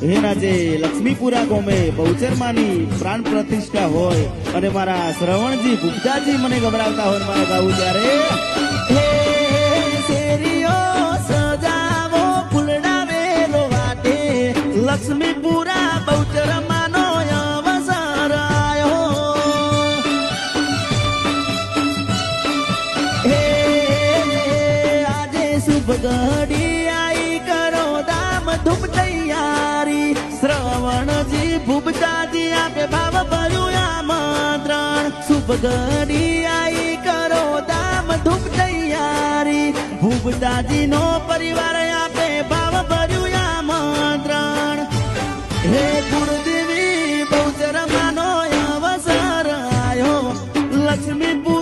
આજે લક્ષ્મીપુરા ગોમે બહુચરમાની પ્રાણ પ્રતિષ્ઠા હોય અને મારા શ્રવણજી ગુપ્તાજી મને ગભરાવતા હોય મારે ગાવું ત્યારે હે શેરીઓ સજાવો ફૂલડાવેલો વાટે લક્ષ્મીપુરા બહુચરમાનો અવસર આયો હે આજે શુભ ઘડી આઈ કરો દામ ધૂમ તૈયારી શ્રવણજી ભૂપતાજી આપે ભાવ ભર્યું આમંત્રણ શુભ ઘડી આઈ કરો દામ ધૂમ તૈયારી ભૂપતાજી નો પરિવાર આપે ભાવ ભર્યું આમંત્રણ હે કુળદેવી બહુચરમાનો અવસર આયો લક્ષ્મીપુર